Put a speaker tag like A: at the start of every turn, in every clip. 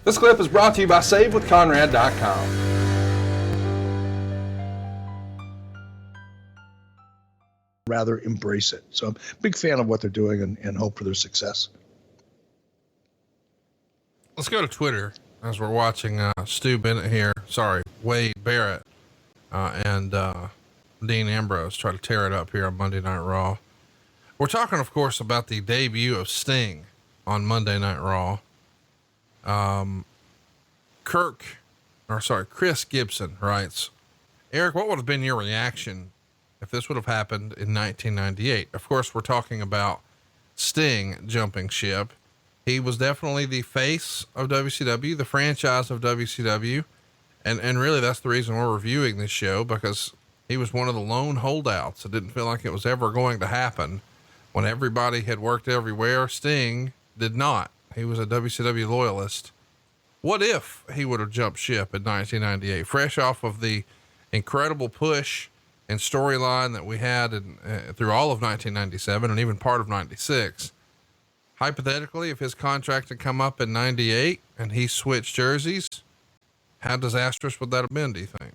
A: This clip is brought to you by SaveWithConrad.com.
B: Rather embrace it. So I'm a big fan of what they're doing and hope for their success.
C: Let's go to Twitter as we're watching Stu Bennett here. Sorry, Wade Barrett and Dean Ambrose try to tear it up here on Monday Night Raw. We're talking, of course, about the debut of Sting on Monday Night Raw. Chris Gibson writes, Eric, what would have been your reaction if this would have happened in 1998? Of course, we're talking about Sting jumping ship. He was definitely the face of WCW, the franchise of WCW. And really that's the reason we're reviewing this show, because he was one of the lone holdouts. It didn't feel like it was ever going to happen. When everybody had worked everywhere, Sting did not. He was a WCW loyalist. What if he would have jumped ship in 1998, fresh off of the incredible push and storyline that we had through all of 1997 and even part of 96? Hypothetically, if his contract had come up in 98 and he switched jerseys, how disastrous would that have been, do you think?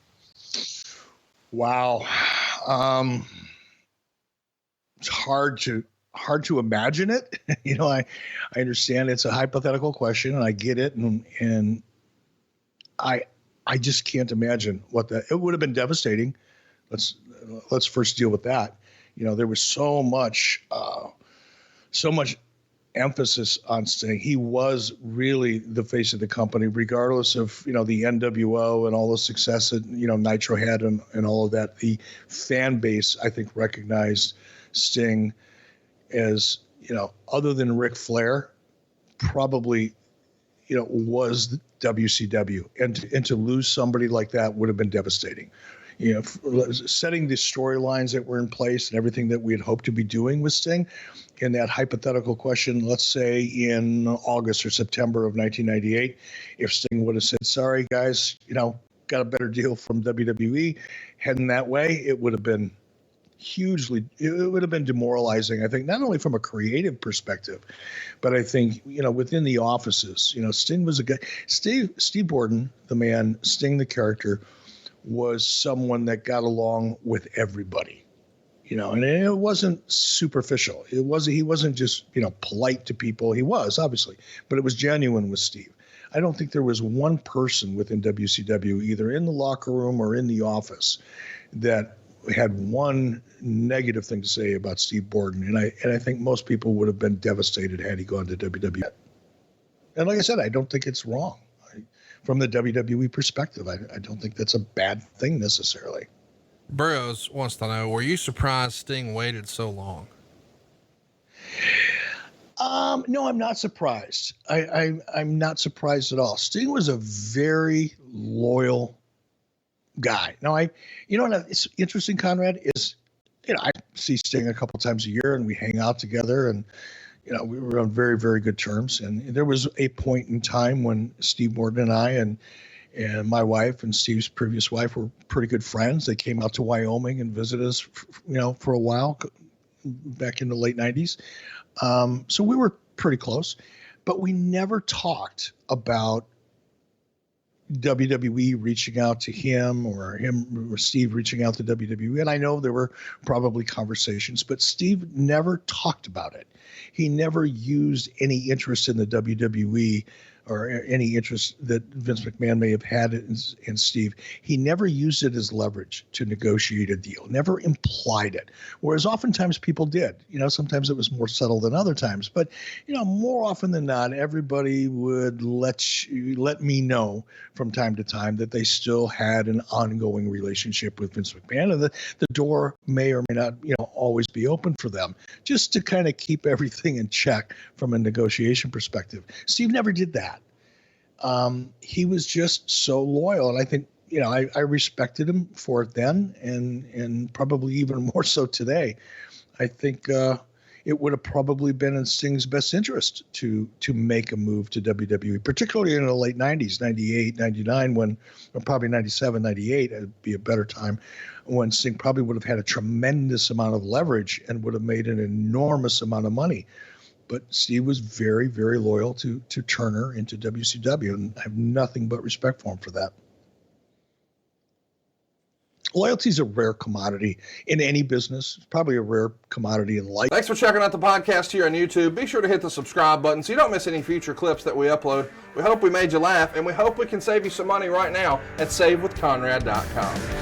B: Wow. It's hard to imagine it. I understand it's a hypothetical question and I get it. And I just can't imagine it would have been devastating. Let's first deal with that. There was so much emphasis on Sting. He was really the face of the company, regardless of, the NWO and all the success that, Nitro had and all of that. The fan base, I think, recognized Sting as, other than Ric Flair, probably, was WCW. And to lose somebody like that would have been devastating. Setting the storylines that were in place and everything that we had hoped to be doing with Sting in that hypothetical question, let's say in August or September of 1998, if Sting would have said, sorry guys, got a better deal from WWE heading that way, it would have been demoralizing, I think, not only from a creative perspective, but I think, within the offices, Sting was a guy, Steve Borden, the man, Sting, the character, was someone that got along with everybody, and it wasn't superficial. He wasn't just, polite to people. He was, obviously, but it was genuine with Steve. I don't think there was one person within WCW, either in the locker room or in the office, that had one negative thing to say about Steve Borden. And I think most people would have been devastated had he gone to WWE. And like I said, I don't think it's wrong. From the WWE perspective, I don't think that's a bad thing necessarily.
C: Burroughs wants to know, were you surprised Sting waited so long?
B: No, I'm not surprised. I'm not surprised at all. Sting was a very loyal guy. Now, it's interesting, Conrad, is, I see Sting a couple times a year and we hang out together and, we were on very, very good terms. And there was a point in time when Steve Borden and I and my wife and Steve's previous wife were pretty good friends. They came out to Wyoming and visited us, for a while back in the late 90s. So we were pretty close, but we never talked about WWE reaching out to him or Steve reaching out to WWE. And I know there were probably conversations, but Steve never talked about it. He never used any interest in the WWE or any interest that Vince McMahon may have had in Steve. He never used it as leverage to negotiate a deal, never implied it. Whereas oftentimes people did, sometimes it was more subtle than other times, but, more often than not, everybody would let me know from time to time that they still had an ongoing relationship with Vince McMahon, and the door may or may not, always be open for them, just to kind of keep everything in check from a negotiation perspective. Steve never did that. He was just so loyal. And I think, I respected him for it then and probably even more so today. I think it would have probably been in Sting's best interest to make a move to WWE, particularly in the late 90s, 98, 99, or probably 97, 98, it'd be a better time, when Sting probably would have had a tremendous amount of leverage and would have made an enormous amount of money. But Steve was very, very loyal to Turner and to WCW, and I have nothing but respect for him for that. Loyalty is a rare commodity in any business. It's probably a rare commodity in life.
A: Thanks for checking out the podcast here on YouTube. Be sure to hit the subscribe button so you don't miss any future clips that we upload. We hope we made you laugh, and we hope we can save you some money right now at SaveWithConrad.com.